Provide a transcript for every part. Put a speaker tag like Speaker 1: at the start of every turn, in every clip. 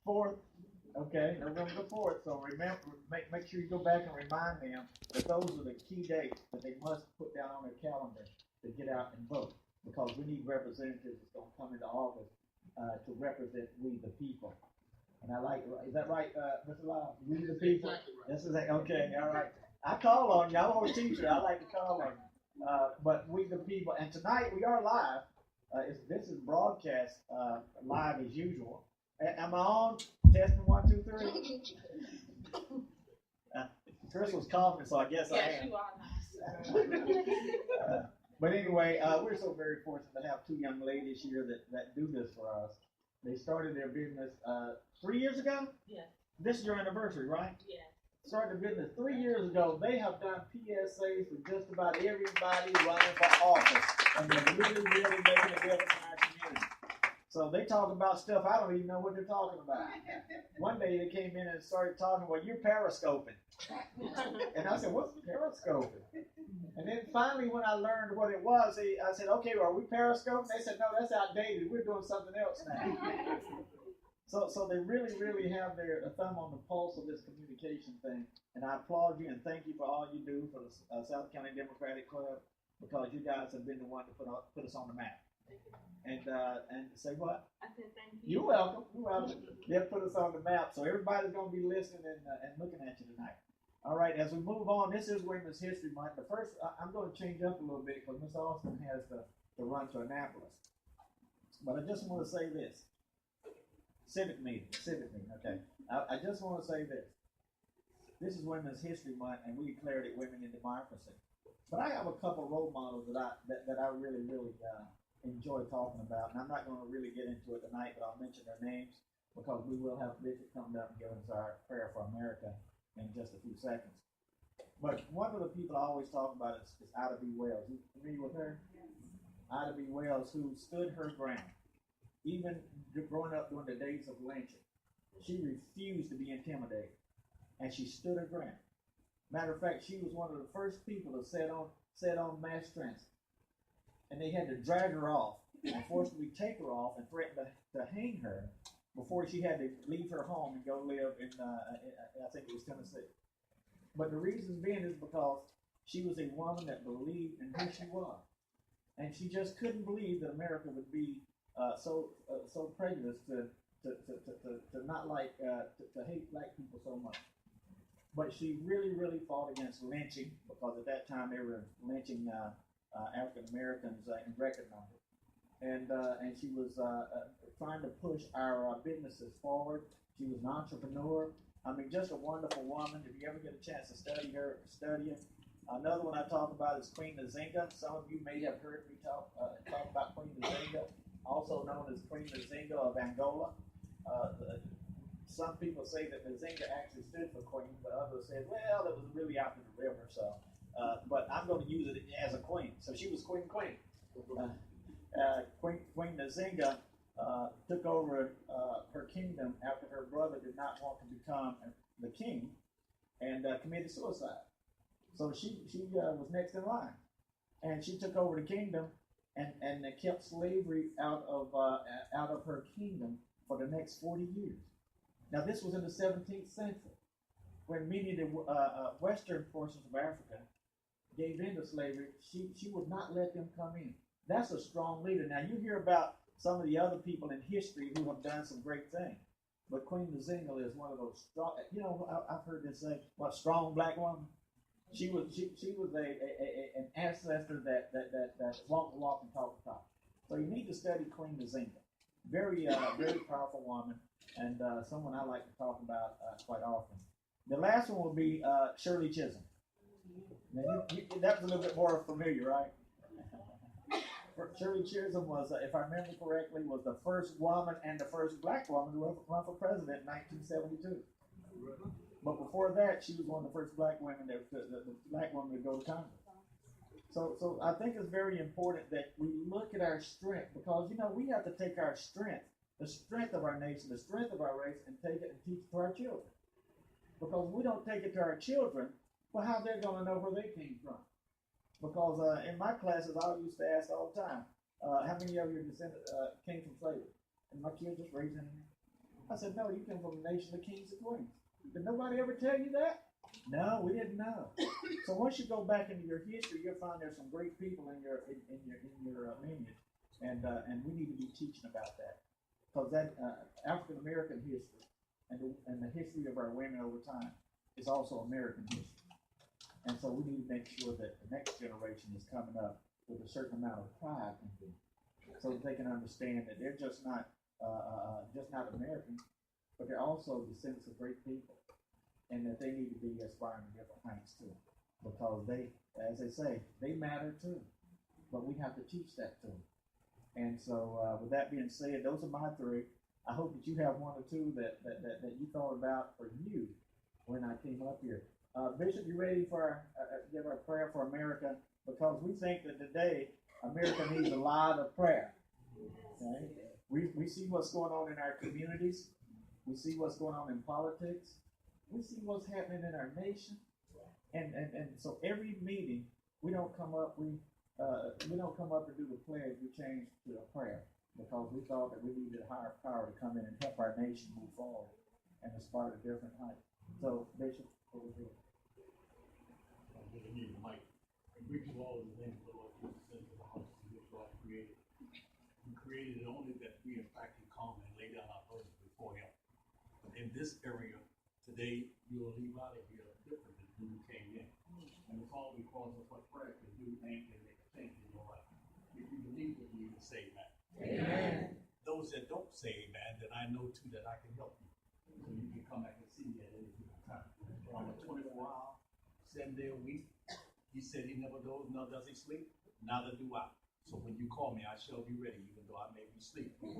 Speaker 1: 4th. Okay, November the 4th. So remember, make sure you go back and remind them that those are the key dates that they must put down on their calendar to get out and vote, because we need representatives that's going to come into office to represent we the people. And I like, is that right, Mr. Lyle? We the people?
Speaker 2: Exactly right.
Speaker 1: This is okay, all right. I call on you. I'm a teacher. I like to call on you. But we the people, and tonight we are live. This is broadcast live as usual. Am I on? Testing 1, 2, 3. Chris was coughing, so I guess I am.
Speaker 3: Yes, you are nice.
Speaker 1: But anyway, we're so very fortunate to have two young ladies here that do this for us. They started their business 3 years ago?
Speaker 3: Yes.
Speaker 1: This is your anniversary, right?
Speaker 3: Yes.
Speaker 1: Started their business 3 years ago. They have done PSAs for just about everybody running for office. And they're really, really making a difference in our community. So they talk about stuff I don't even know what they're talking about. One day they came in and started talking, well, you're periscoping. And I said, what's periscoping? And then finally when I learned what it was, I said, okay, well, are we periscoping? They said, no, that's outdated. We're doing something else now. So they really, really have their thumb on the pulse of this communication thing. And I applaud you and thank you for all you do for the South County Democratic Club, because you guys have been the one to put us on the map. And say what?
Speaker 3: I said thank you.
Speaker 1: You're welcome. You're welcome. They'll put us on the map, so everybody's going to be listening and looking at you tonight. All right, as we move on, this is Women's History Month. But first, I'm going to change up a little bit because Miss Austin has to run to Annapolis. But I just want to say this. Civic meeting, okay. I just want to say this. This is Women's History Month, and we declared it Women in Democracy. But I have a couple role models that I really, really enjoy talking about, and I'm not going to really get into it tonight, but I'll mention their names because we will have Bishop come up and give us our prayer for America in just a few seconds. But one of the people I always talk about is Ida B. Wells. You familiar with her? Ida B. Wells, who stood her ground, even growing up during the days of lynching. She refused to be intimidated, and she stood her ground. Matter of fact, she was one of the first people to set on mass transit. And they had to drag her off and forcibly take her off and threaten to hang her before she had to leave her home and go live in, I think it was Tennessee. But the reason being is because she was a woman that believed in who she was. And she just couldn't believe that America would be so prejudiced to not like, to hate black people so much. But she really, really fought against lynching, because at that time they were lynching African Americans in record numbers, and she was trying to push our businesses forward. She was an entrepreneur. I mean, just a wonderful woman. If you ever get a chance to study her, study it. Another one I talk about is Queen Nzinga. Some of you may have heard me talk about Queen Nzinga, also known as Queen Nzinga of Angola. Some people say that Nzinga actually stood for queen, but others said, well, it was really out in the river. So, but I'm going to use it as a queen. So she was Queen. Queen Nzinga took over her kingdom after her brother did not want to become the king, and committed suicide. So she was next in line, and she took over the kingdom and kept slavery out of her kingdom for the next 40 years. Now, this was in the 17th century, when many of the western portions of Africa gave in to slavery. She would not let them come in. That's a strong leader. Now, you hear about some of the other people in history who have done some great things, but Queen Nzinga is one of those strong. You know, I've heard this say, "What, strong black woman?" She was an ancestor that walked the walk and talked the talk. So you need to study Queen Nzinga. Very powerful woman, and someone I like to talk about quite often. The last one will be Shirley Chisholm. Now, that was a little bit more familiar, right? Shirley Chisholm was, if I remember correctly, was the first woman and the first black woman to run for president in 1972. But before that, she was one of the first black women the black woman to go to Congress. So I think it's very important that we look at our strength, because, you know, we have to take our strength, the strength of our nation, the strength of our race, and take it and teach it to our children. Because we don't take it to our children, well, how they're going to know where they came from? Because in my classes, I used to ask all the time, how many of your descendants came from slavery? And my kids just raised their hand. I said, no, you come from the nation of kings and queens. Did nobody ever tell you that? No, we didn't know. So once you go back into your history, you'll find there's some great people in your lineage, and we need to be teaching about that, because that African American history and the history of our women over time is also American history, and so we need to make sure that the next generation is coming up with a certain amount of pride in them, so that they can understand that they're just not Americans, but they're also descendants of great people, and that they need to be aspiring to different heights too, because they, as they say, they matter too. But we have to teach that to them. And so, with that being said, those are my three. I hope that you have one or two that you thought about for you when I came up here. Bishop, you ready for give our prayer for America? Because we think that today America needs a lot of prayer. Okay? We see what's going on in our communities. We see what's going on in politics. We see what's happening in our nation. And so every meeting, we don't come up to do the pledge. We change to a prayer, because we thought that we needed a higher power to come in and help our nation move forward and aspire to different heights. So, Bishop, over here.
Speaker 2: I'm going to need the mic. I greet you all in the name of the Lord Jesus, into the house in which God created. He created it only that we, in fact, can come and lay down our burdens before Him. But in this area, today, you will leave out of here different than when you came in. And it's all because of what prayer can do and can make a change in your life. If you believe it, you can say amen. Amen. Those that don't say amen, then I know too that I can help you. So you can come back and see me at any given time. I'm a 24-hour, 7-day a week. He said He never goes, nor does He sleep. Neither do I. So when you call me, I shall be ready, even though I may be asleep. So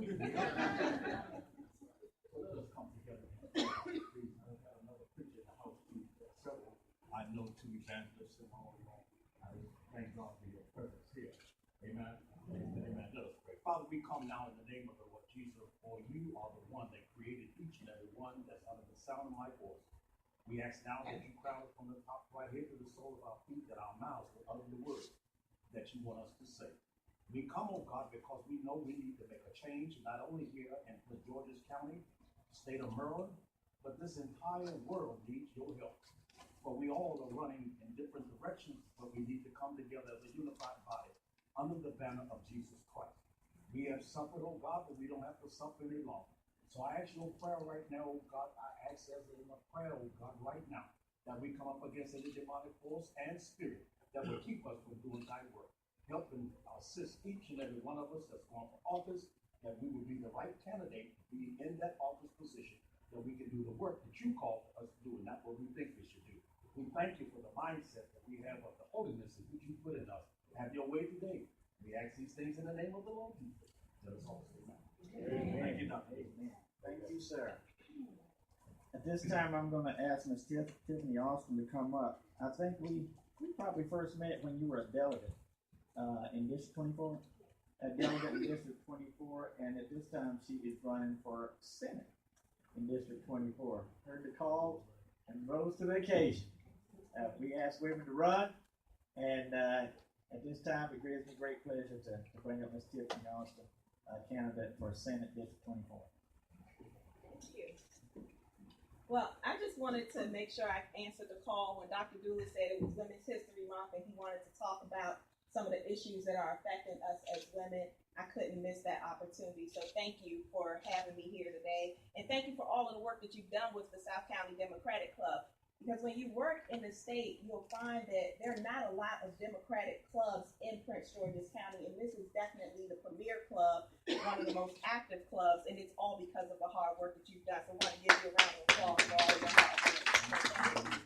Speaker 2: let us come together. Please, I've got another preacher in the house too. Several. I know two evangelists in all along. I thank God for your presence here. Amen. Amen. Let us pray. Father, we come now in the name of the Lord Jesus, for you are the one that created each and every one that's under the sound of my voice. We ask now that you crown us from the top right here to the sole of our feet, that our mouths will utter the words that you want us to say. We come, oh God, because we know we need to make a change, not only here in Prince George's County, state of Maryland, but this entire world needs your help. For we all are running in different directions, but we need to come together as a unified body under the banner of Jesus Christ. We have suffered, oh God, but we don't have to suffer any longer. So I ask your prayer right now, oh God. I ask as in a prayer, oh God, right now, that we come up against any demonic force and spirit that will keep us from doing thy work. Help and assist each and every one of us that's going for office, that we will be the right candidate to be in that office position, that we can do the work that you call for us to do, and not what we think we should do. We thank you for the mindset that we have of the holiness that which you put in us. Have your way today. We ask these things in the name of the Lord Jesus. Let us all say amen. Amen. Thank you, Dr.
Speaker 1: Amen. Thank you, sir. At this time, I'm going to ask Ms. Tiffany Austin to come up. I think we probably first met when you were a delegate in District 24. A delegate in District 24, and at this time she is running for Senate in District 24. Heard the call and rose to the occasion. We asked women to run, and at this time it gives me great pleasure to bring up Ms. Tiffany Austin, candidate for Senate District 24.
Speaker 4: Thank you. Well, I just wanted to make sure I answered the call when Dr. Dooley said it was Women's History Month and he wanted to talk about some of the issues that are affecting us as women. I couldn't miss that opportunity. So thank you for having me here today. And thank you for all of the work that you've done with the South County Democratic Club. Because when you work in the state, you'll find that there are not a lot of Democratic clubs in Prince George's County. And this is definitely the premier club, one of the most active clubs. And it's all because of the hard work that you've done. So I want to give you a round of applause for all of your hard work.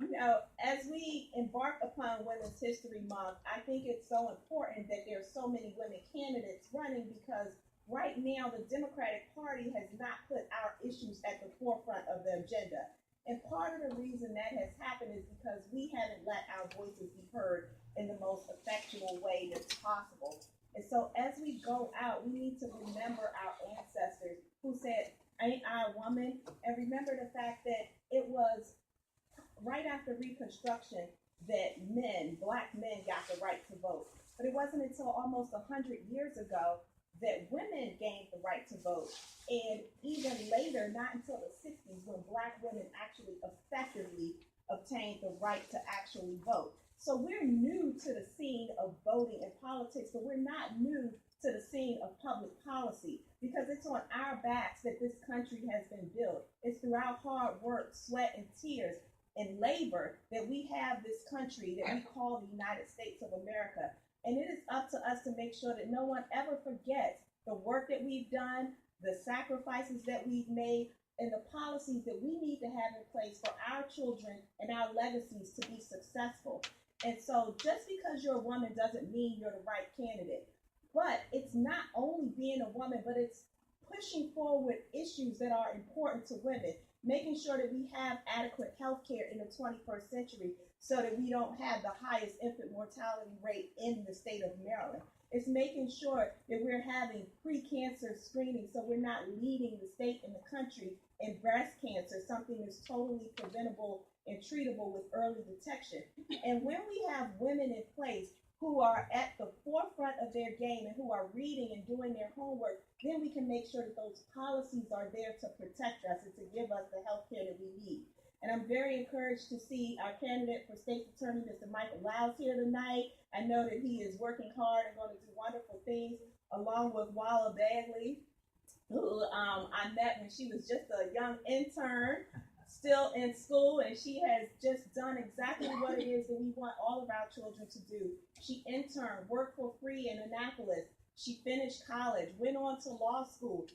Speaker 4: You know, as we embark upon Women's History Month, I think it's so important that there are so many women candidates running, because right now the Democratic Party has not put our issues at the forefront of the agenda. And part of the reason that has happened is because we haven't let our voices be heard in the most effectual way that's possible. And so as we go out, we need to remember our ancestors who said, "Ain't I a woman?" And remember the fact that it was right after Reconstruction that black men got the right to vote. But it wasn't until almost 100 years ago that women gained the right to vote. And even later, not until the 60s, when Black women actually effectively obtained the right to actually vote. So we're new to the scene of voting and politics, but we're not new to the scene of public policy, because it's on our backs that this country has been built. It's through our hard work, sweat, and tears and labor that we have this country that we call the United States of America. And it is up to us to make sure that no one ever forgets the work that we've done, the sacrifices that we've made, and the policies that we need to have in place for our children and our legacies to be successful. And so just because you're a woman doesn't mean you're the right candidate. But it's not only being a woman, but it's pushing forward issues that are important to women, making sure that we have adequate health care in the 21st century so that we don't have the highest infant mortality rate in the state of Maryland. It's making sure that we're having pre-cancer screening so we're not leading the state and the country in breast cancer, something that's totally preventable and treatable with early detection. And when we have women in place who are at the forefront of their game and who are reading and doing their homework, then we can make sure that those policies are there to protect us and to give us the health care that we need. And I'm very encouraged to see our candidate for State's Attorney, Mr. Michael Lyles, here tonight. I know that he is working hard and going to do wonderful things, along with Walla Bagley, who I met when she was just a young intern, still in school, and she has just done exactly what it is that we want all of our children to do. She interned, worked for free in Annapolis. She finished college, went on to law school,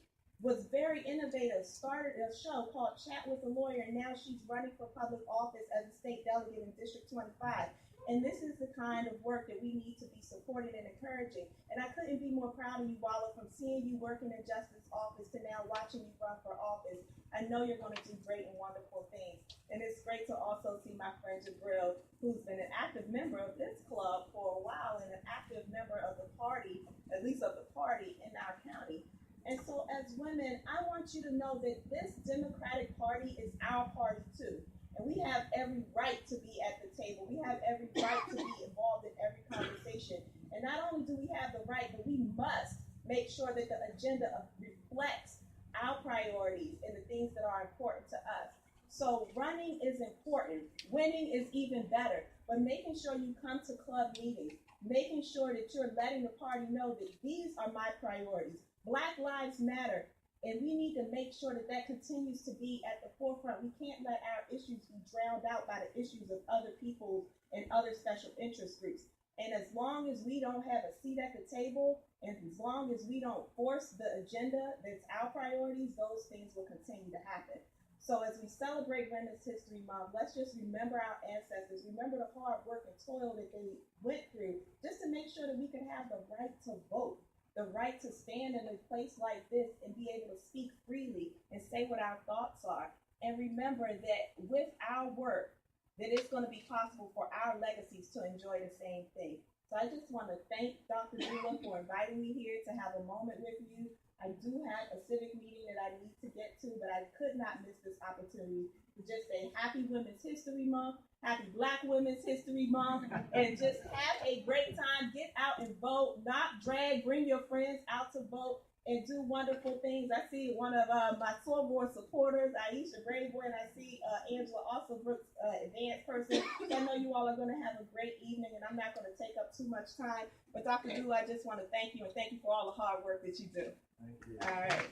Speaker 4: was very innovative, started a show called Chat with a Lawyer, and now she's running for public office as a state delegate in District 25. And this is the kind of work that we need to be supporting and encouraging. And I couldn't be more proud of you, Walla, from seeing you working in Justice Office to now watching you run for office. I know you're going to do great and wonderful things. And it's great to also see my friend Jabril, who's been an active member of this club for a while and an active member of the party, at least of the party in our county. And so as women, I want you to know that this Democratic Party is our party too. And we have every right to be at the table. We have every right to be involved in every conversation. And not only do we have the right, but we must make sure that the agenda reflects our priorities and the things that are important to us. So running is important. Winning is even better. But making sure you come to club meetings, making sure that you're letting the party know that these are my priorities. Black Lives Matter. And we need to make sure that that continues to be at the forefront. We can't let our issues be drowned out by the issues of other people and other special interest groups. And as long as we don't have a seat at the table, and as long as we don't force the agenda that's our priorities, those things will continue to happen. So as we celebrate Women's History Month, let's just remember our ancestors, remember the hard work and toil that they went through, just to make sure that we can have the right to vote, the right to stand in a place like this and be able to speak freely and say what our thoughts are. And remember that with our work, that it's going to be possible for our legacies to enjoy the same thing. So I just want to thank Dr. Dula for inviting me here to have a moment with you. I do have a civic meeting that I need to get to, but I could not miss this opportunity to just say Happy Women's History Month, Happy Black Women's History Month, and just have a great time. Get out and vote, not drag, bring your friends out to vote and do wonderful things. I see one of my Soulboard supporters, Aisha Brayboy, and I see Angela also Brooks, advanced person. I know you all are going to have a great evening, and I'm not going to take up too much time. But Dr. Dula, I just want to thank you, and thank you for all the hard work that you do.
Speaker 2: Thank you.
Speaker 4: All right.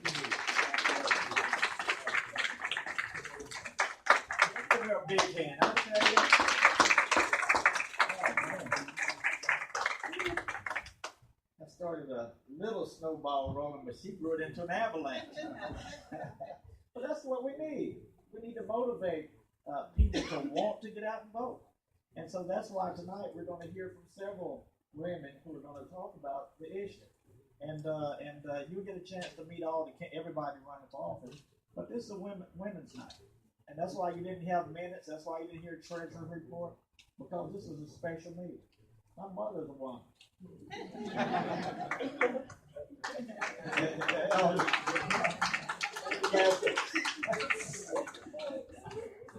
Speaker 1: Let's give her a big hand. I'll tell you. I started a little snowball rolling, but she grew it into an avalanche. But that's what we need. We need to motivate people to want to get out and vote. And so that's why tonight we're going to hear from several women who are going to talk about the issue. And you'll get a chance to meet everybody running for office. But this is a women's night. And that's why you didn't have minutes. That's why you didn't hear treasurer report, because this is a special meeting. My mother's a woman.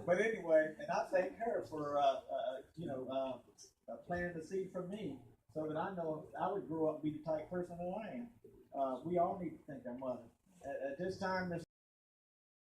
Speaker 1: But anyway, and I thank her for planting the seed for me, so that I know I would grow up and be the type person that I am. we all need to thank our mother. At this time, Ms.